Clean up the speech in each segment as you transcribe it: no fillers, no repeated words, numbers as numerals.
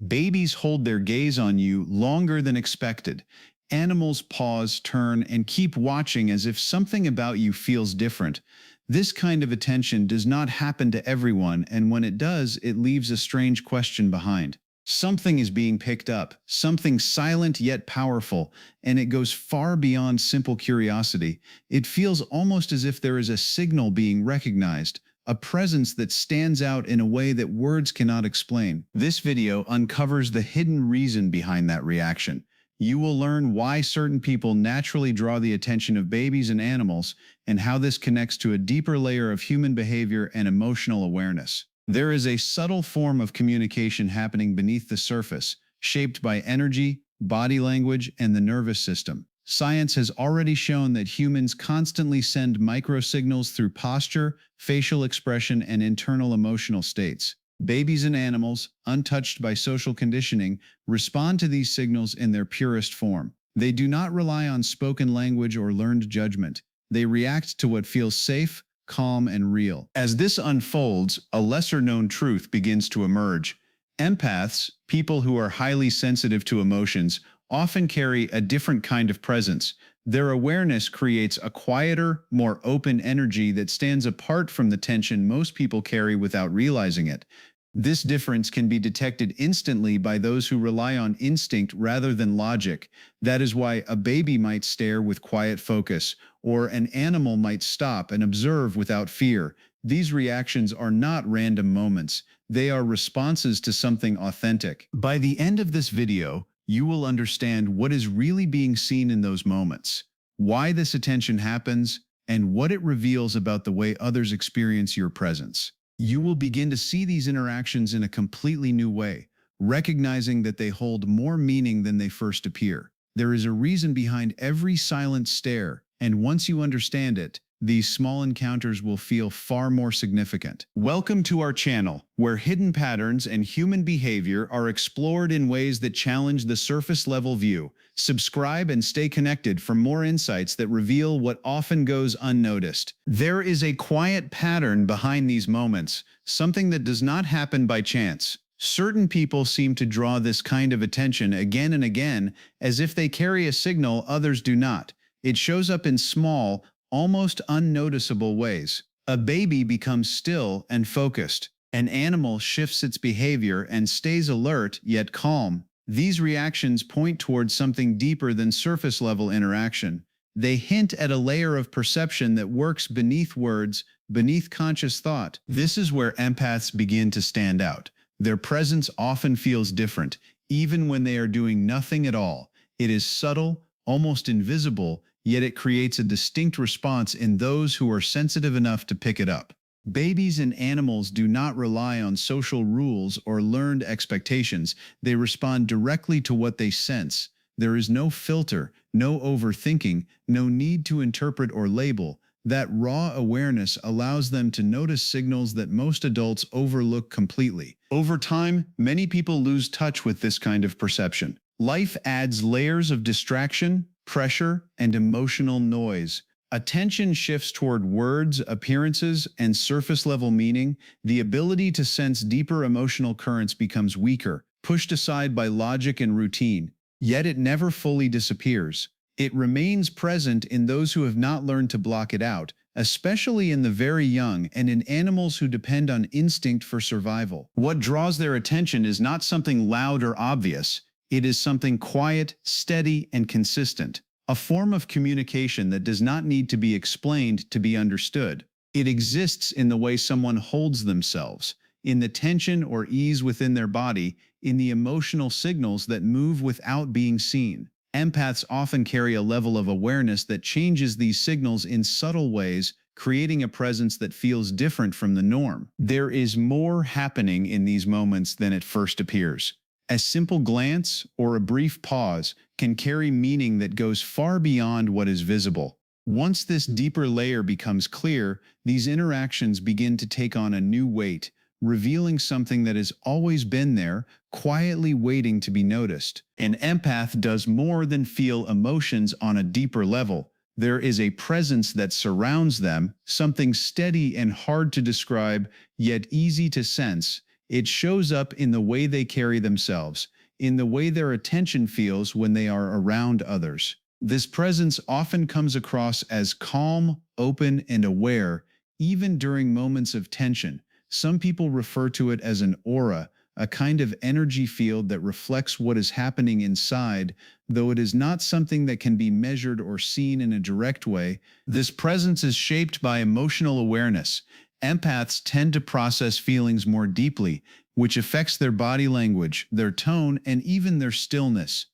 Babies hold their gaze on you longer than expected. Animals pause, turn, and keep watching as if something about you feels different. This kind of attention does not happen to everyone, and when it does, it leaves a strange question behind. Something is being picked up, something silent yet powerful, and it goes far beyond simple curiosity. It feels almost as if there is a signal being recognized, a presence that stands out in a way that words cannot explain. This video uncovers the hidden reason behind that reaction. You will learn why certain people naturally draw the attention of babies and animals, and how this connects to a deeper layer of human behavior and emotional awareness. There is a subtle form of communication happening beneath the surface, shaped by energy, body language, and the nervous system. Science has already shown that humans constantly send microsignals through posture, facial expression, and internal emotional states. Babies and animals, untouched by social conditioning, respond to these signals in their purest form. They do not rely on spoken language or learned judgment. They react to what feels safe, calm, and real. As this unfolds, a lesser-known truth begins to emerge. Empaths, people who are highly sensitive to emotions, often carry a different kind of presence. Their awareness creates a quieter, more open energy that stands apart from the tension most people carry without realizing it. This difference can be detected instantly by those who rely on instinct rather than logic. That is why a baby might stare with quiet focus, or an animal might stop and observe without fear. These reactions are not random moments. They are responses to something authentic. By the end of this video, you will understand what is really being seen in those moments, why this attention happens, and what it reveals about the way others experience your presence. You will begin to see these interactions in a completely new way, recognizing that they hold more meaning than they first appear. There is a reason behind every silent stare, and once you understand it, these small encounters will feel far more significant. Welcome to our channel, where hidden patterns and human behavior are explored in ways that challenge the surface-level view. Subscribe and stay connected for more insights that reveal what often goes unnoticed. There is a quiet pattern behind these moments, something that does not happen by chance. Certain people seem to draw this kind of attention again and again, as if they carry a signal others do not. It shows up in small, almost unnoticeable ways. A baby becomes still and focused. An animal shifts its behavior and stays alert yet calm. These reactions point towards something deeper than surface-level interaction. They hint at a layer of perception that works beneath words, beneath conscious thought. This is where empaths begin to stand out. Their presence often feels different, even when they are doing nothing at all. It is subtle, almost invisible, yet it creates a distinct response in those who are sensitive enough to pick it up. Babies and animals do not rely on social rules or learned expectations. They respond directly to what they sense. There is no filter, no overthinking, no need to interpret or label. That raw awareness allows them to notice signals that most adults overlook completely. Over time, many people lose touch with this kind of perception. Life adds layers of distraction, pressure, and emotional noise. Attention shifts toward words, appearances, and surface-level meaning. The ability to sense deeper emotional currents becomes weaker, pushed aside by logic and routine. Yet it never fully disappears. It remains present in those who have not learned to block it out, especially in the very young and in animals who depend on instinct for survival. What draws their attention is not something loud or obvious. It is something quiet, steady, and consistent. A form of communication that does not need to be explained to be understood. It exists in the way someone holds themselves, in the tension or ease within their body, in the emotional signals that move without being seen. Empaths often carry a level of awareness that changes these signals in subtle ways, creating a presence that feels different from the norm. There is more happening in these moments than it first appears. A simple glance or a brief pause can carry meaning that goes far beyond what is visible. Once this deeper layer becomes clear, these interactions begin to take on a new weight, revealing something that has always been there, quietly waiting to be noticed. An empath does more than feel emotions on a deeper level. There is a presence that surrounds them, something steady and hard to describe, yet easy to sense. It shows up in the way they carry themselves, in the way their attention feels when they are around others. This presence often comes across as calm, open, and aware, even during moments of tension. Some people refer to it as an aura, a kind of energy field that reflects what is happening inside, though it is not something that can be measured or seen in a direct way. This presence is shaped by emotional awareness. Empaths tend to process feelings more deeply, which affects their body language, their tone, and even their stillness.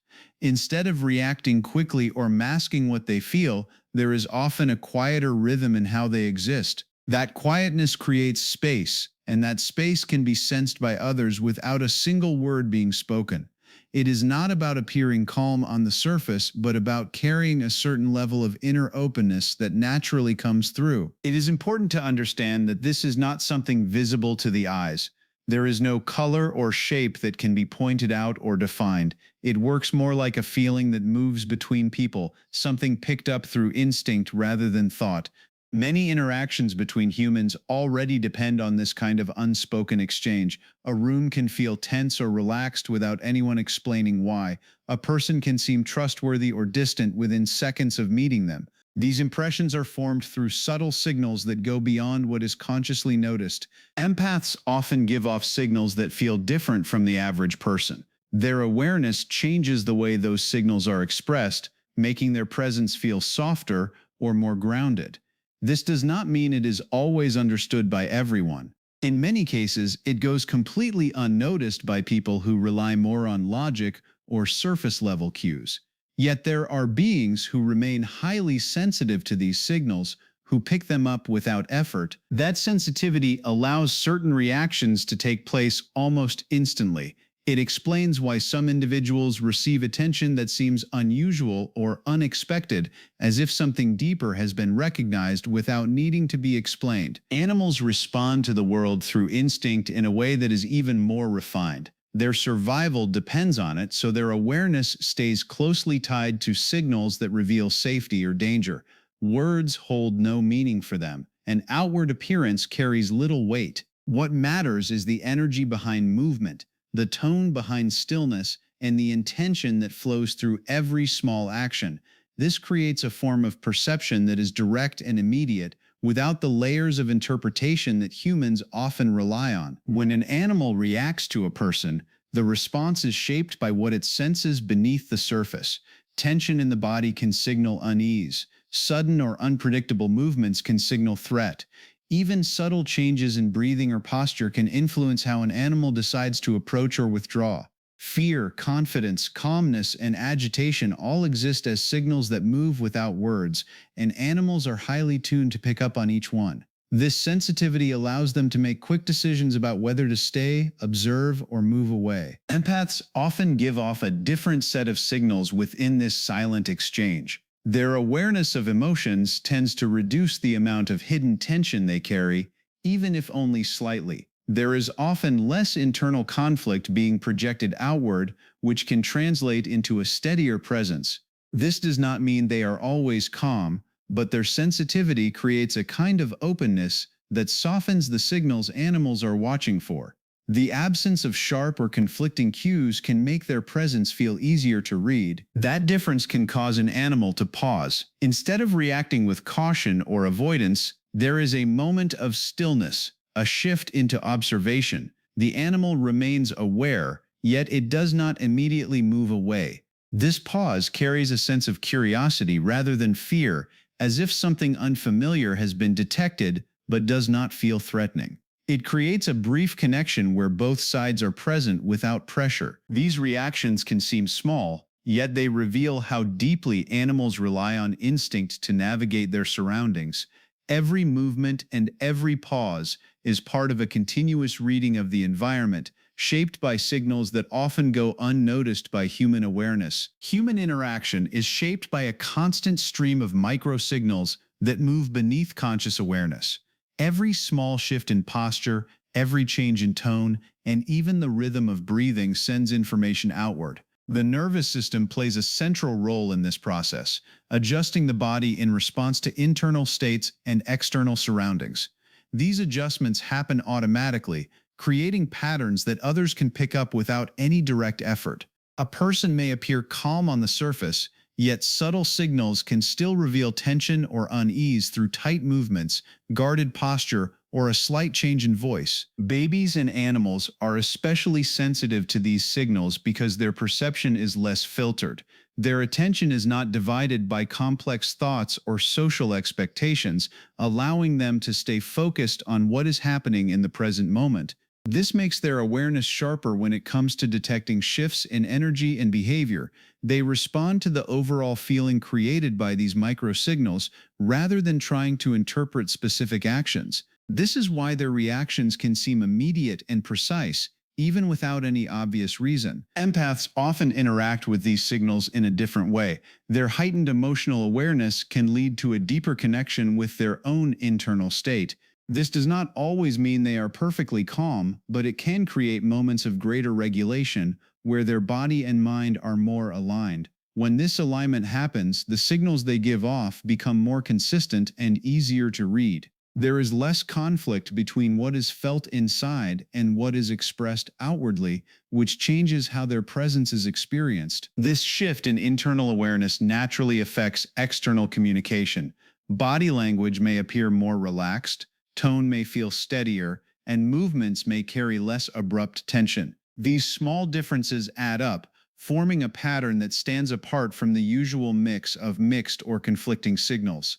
Instead of reacting quickly or masking what they feel, there is often a quieter rhythm in how they exist. That quietness creates space, and that space can be sensed by others without a single word being spoken. It is not about appearing calm on the surface, but about carrying a certain level of inner openness that naturally comes through. It is important to understand that this is not something visible to the eyes. There is no color or shape that can be pointed out or defined. It works more like a feeling that moves between people, something picked up through instinct rather than thought. Many interactions between humans already depend on this kind of unspoken exchange. A room can feel tense or relaxed without anyone explaining why. A person can seem trustworthy or distant within seconds of meeting them. These impressions are formed through subtle signals that go beyond what is consciously noticed. Empaths often give off signals that feel different from the average person. Their awareness changes the way those signals are expressed, making their presence feel softer or more grounded. This does not mean it is always understood by everyone. In many cases, it goes completely unnoticed by people who rely more on logic or surface-level cues. Yet there are beings who remain highly sensitive to these signals, who pick them up without effort. That sensitivity allows certain reactions to take place almost instantly. It explains why some individuals receive attention that seems unusual or unexpected, as if something deeper has been recognized without needing to be explained. Animals respond to the world through instinct in a way that is even more refined. Their survival depends on it, so their awareness stays closely tied to signals that reveal safety or danger. Words hold no meaning for them, and outward appearance carries little weight. What matters is the energy behind movement, the tone behind stillness, and the intention that flows through every small action. This creates a form of perception that is direct and immediate, without the layers of interpretation that humans often rely on. When an animal reacts to a person, the response is shaped by what it senses beneath the surface. Tension in the body can signal unease. Sudden or unpredictable movements can signal threat. Even subtle changes in breathing or posture can influence how an animal decides to approach or withdraw. Fear, confidence, calmness, and agitation all exist as signals that move without words, and animals are highly tuned to pick up on each one. This sensitivity allows them to make quick decisions about whether to stay, observe, or move away. Empaths often give off a different set of signals within this silent exchange. Their awareness of emotions tends to reduce the amount of hidden tension they carry, even if only slightly. There is often less internal conflict being projected outward, which can translate into a steadier presence. This does not mean they are always calm, but their sensitivity creates a kind of openness that softens the signals animals are watching for. The absence of sharp or conflicting cues can make their presence feel easier to read. That difference can cause an animal to pause. Instead of reacting with caution or avoidance, there is a moment of stillness, a shift into observation. The animal remains aware, yet it does not immediately move away. This pause carries a sense of curiosity rather than fear, as if something unfamiliar has been detected but does not feel threatening. It creates a brief connection where both sides are present without pressure. These reactions can seem small, yet they reveal how deeply animals rely on instinct to navigate their surroundings. Every movement and every pause is part of a continuous reading of the environment, shaped by signals that often go unnoticed by human awareness. Human interaction is shaped by a constant stream of micro-signals that move beneath conscious awareness. Every small shift in posture, every change in tone, and even the rhythm of breathing sends information outward. The nervous system plays a central role in this process, adjusting the body in response to internal states and external surroundings. These adjustments happen automatically, creating patterns that others can pick up without any direct effort. A person may appear calm on the surface, yet subtle signals can still reveal tension or unease through tight movements, guarded posture, or a slight change in voice. Babies and animals are especially sensitive to these signals because their perception is less filtered. Their attention is not divided by complex thoughts or social expectations, allowing them to stay focused on what is happening in the present moment. This makes their awareness sharper when it comes to detecting shifts in energy and behavior. They respond to the overall feeling created by these microsignals rather than trying to interpret specific actions. This is why their reactions can seem immediate and precise, even without any obvious reason. Empaths often interact with these signals in a different way. Their heightened emotional awareness can lead to a deeper connection with their own internal state. This does not always mean they are perfectly calm, but it can create moments of greater regulation where their body and mind are more aligned. When this alignment happens, the signals they give off become more consistent and easier to read. There is less conflict between what is felt inside and what is expressed outwardly, which changes how their presence is experienced. This shift in internal awareness naturally affects external communication. Body language may appear more relaxed, tone may feel steadier, and movements may carry less abrupt tension. These small differences add up, forming a pattern that stands apart from the usual mix of mixed or conflicting signals.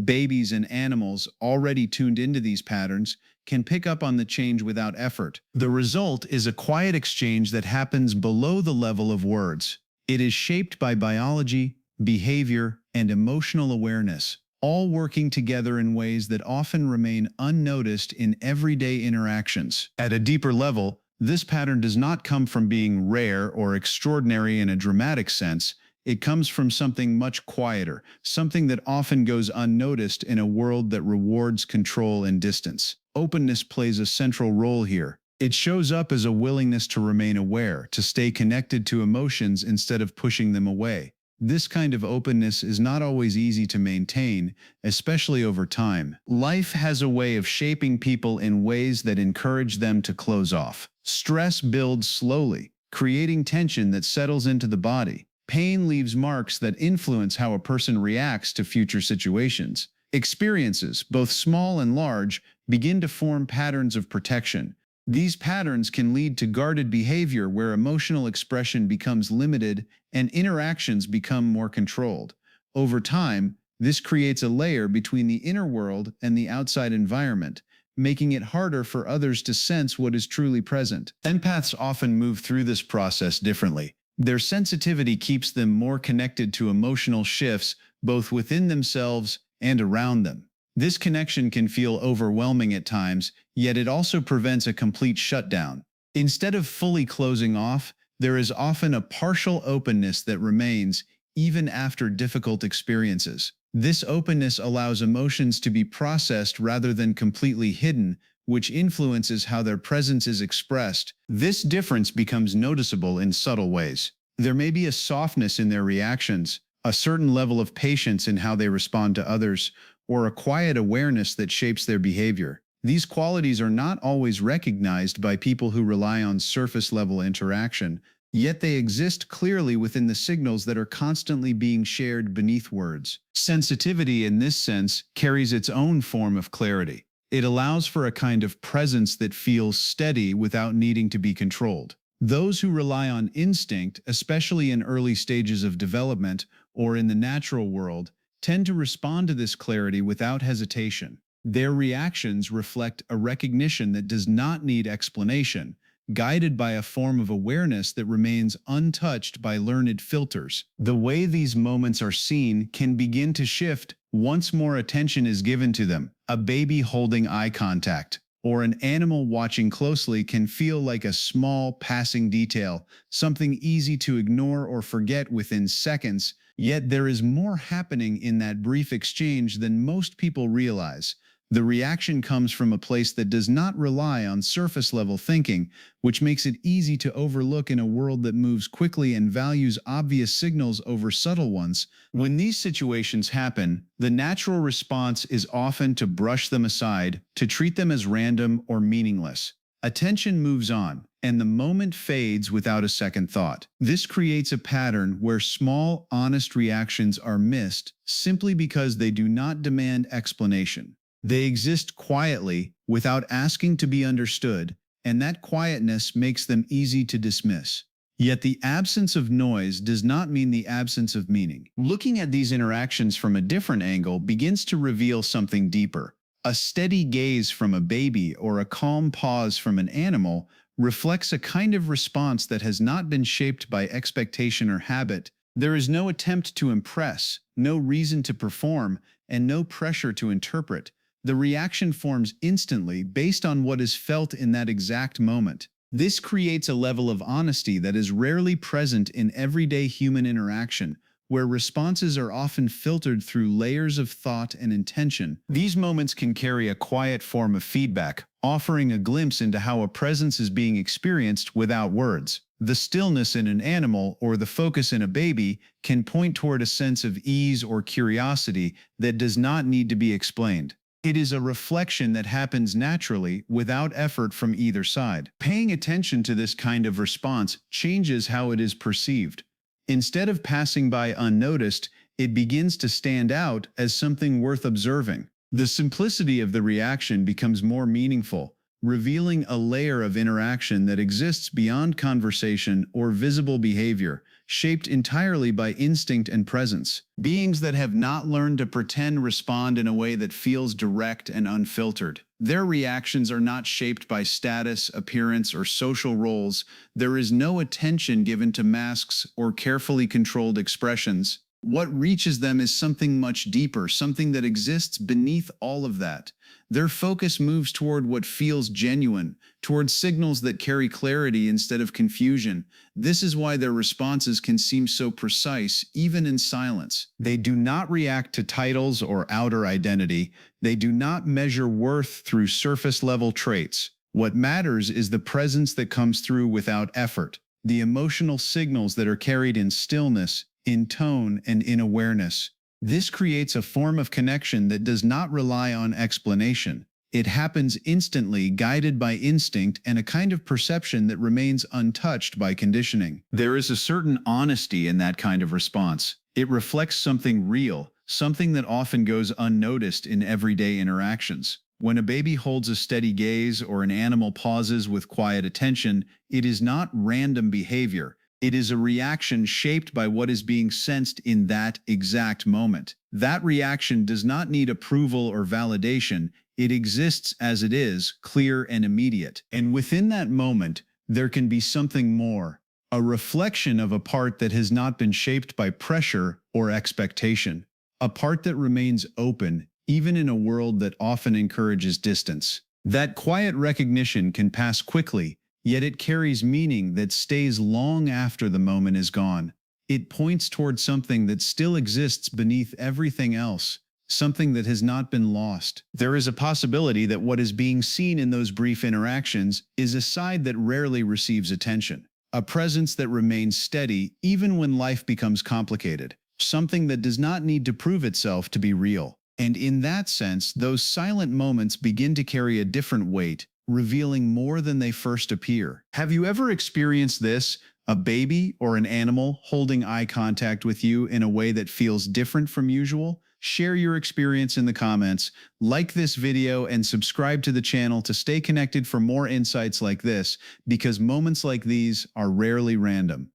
Babies and animals already tuned into these patterns can pick up on the change without effort. The result is a quiet exchange that happens below the level of words. It is shaped by biology, behavior, and emotional awareness, all working together in ways that often remain unnoticed in everyday interactions. At a deeper level, this pattern does not come from being rare or extraordinary in a dramatic sense. It comes from something much quieter, something that often goes unnoticed in a world that rewards control and distance. Openness plays a central role here. It shows up as a willingness to remain aware, to stay connected to emotions instead of pushing them away. This kind of openness is not always easy to maintain, especially over time. Life has a way of shaping people in ways that encourage them to close off. Stress builds slowly, creating tension that settles into the body. Pain leaves marks that influence how a person reacts to future situations. Experiences, both small and large, begin to form patterns of protection. These patterns can lead to guarded behavior where emotional expression becomes limited and interactions become more controlled. Over time, this creates a layer between the inner world and the outside environment, making it harder for others to sense what is truly present. Empaths often move through this process differently. Their sensitivity keeps them more connected to emotional shifts both within themselves and around them. This connection can feel overwhelming at times, yet it also prevents a complete shutdown. Instead of fully closing off, there is often a partial openness that remains even after difficult experiences. This openness allows emotions to be processed rather than completely hidden, which influences how their presence is expressed. This difference becomes noticeable in subtle ways. There may be a softness in their reactions, a certain level of patience in how they respond to others, or a quiet awareness that shapes their behavior. These qualities are not always recognized by people who rely on surface-level interaction, yet they exist clearly within the signals that are constantly being shared beneath words. Sensitivity, in this sense, carries its own form of clarity. It allows for a kind of presence that feels steady without needing to be controlled. Those who rely on instinct, especially in early stages of development or in the natural world, tend to respond to this clarity without hesitation. Their reactions reflect a recognition that does not need explanation, guided by a form of awareness that remains untouched by learned filters. The way these moments are seen can begin to shift once more attention is given to them. A baby holding eye contact or an animal watching closely can feel like a small passing detail, something easy to ignore or forget within seconds, yet there is more happening in that brief exchange than most people realize. The reaction comes from a place that does not rely on surface-level thinking, which makes it easy to overlook in a world that moves quickly and values obvious signals over subtle ones. When these situations happen, the natural response is often to brush them aside, to treat them as random or meaningless. Attention moves on, and the moment fades without a second thought. This creates a pattern where small, honest reactions are missed simply because they do not demand explanation. They exist quietly, without asking to be understood, and that quietness makes them easy to dismiss. Yet the absence of noise does not mean the absence of meaning. Looking at these interactions from a different angle begins to reveal something deeper. A steady gaze from a baby or a calm pause from an animal reflects a kind of response that has not been shaped by expectation or habit. There is no attempt to impress, no reason to perform, and no pressure to interpret. The reaction forms instantly based on what is felt in that exact moment. This creates a level of honesty that is rarely present in everyday human interaction, where responses are often filtered through layers of thought and intention. These moments can carry a quiet form of feedback, offering a glimpse into how a presence is being experienced without words. The stillness in an animal or the focus in a baby can point toward a sense of ease or curiosity that does not need to be explained. It is a reflection that happens naturally without effort from either side. Paying attention to this kind of response changes how it is perceived. Instead of passing by unnoticed, it begins to stand out as something worth observing. The simplicity of the reaction becomes more meaningful, revealing a layer of interaction that exists beyond conversation or visible behavior, shaped entirely by instinct and presence. Beings that have not learned to pretend respond in a way that feels direct and unfiltered. Their reactions are not shaped by status, appearance, or social roles. There is no attention given to masks or carefully controlled expressions. What reaches them is something much deeper, something that exists beneath all of that. Their focus moves toward what feels genuine, toward signals that carry clarity instead of confusion. This is why their responses can seem so precise, even in silence. They do not react to titles or outer identity. They do not measure worth through surface-level traits. What matters is the presence that comes through without effort, the emotional signals that are carried in stillness, in tone, and in awareness. This creates a form of connection that does not rely on explanation. It happens instantly, guided by instinct and a kind of perception that remains untouched by conditioning. There is a certain honesty in that kind of response. It reflects something real, something that often goes unnoticed in everyday interactions. When a baby holds a steady gaze or an animal pauses with quiet attention, it is not random behavior. It is a reaction shaped by what is being sensed in that exact moment. That reaction does not need approval or validation. It exists as it is, clear and immediate. And within that moment, there can be something more, a reflection of a part that has not been shaped by pressure or expectation, a part that remains open, even in a world that often encourages distance. That quiet recognition can pass quickly, yet it carries meaning that stays long after the moment is gone. It points toward something that still exists beneath everything else, something that has not been lost. There is a possibility that what is being seen in those brief interactions is a side that rarely receives attention, a presence that remains steady even when life becomes complicated, something that does not need to prove itself to be real. And in that sense, those silent moments begin to carry a different weight, revealing more than they first appear. Have you ever experienced this? A baby or an animal holding eye contact with you in a way that feels different from usual? Share your experience in the comments, like this video, and subscribe to the channel to stay connected for more insights like this, because moments like these are rarely random.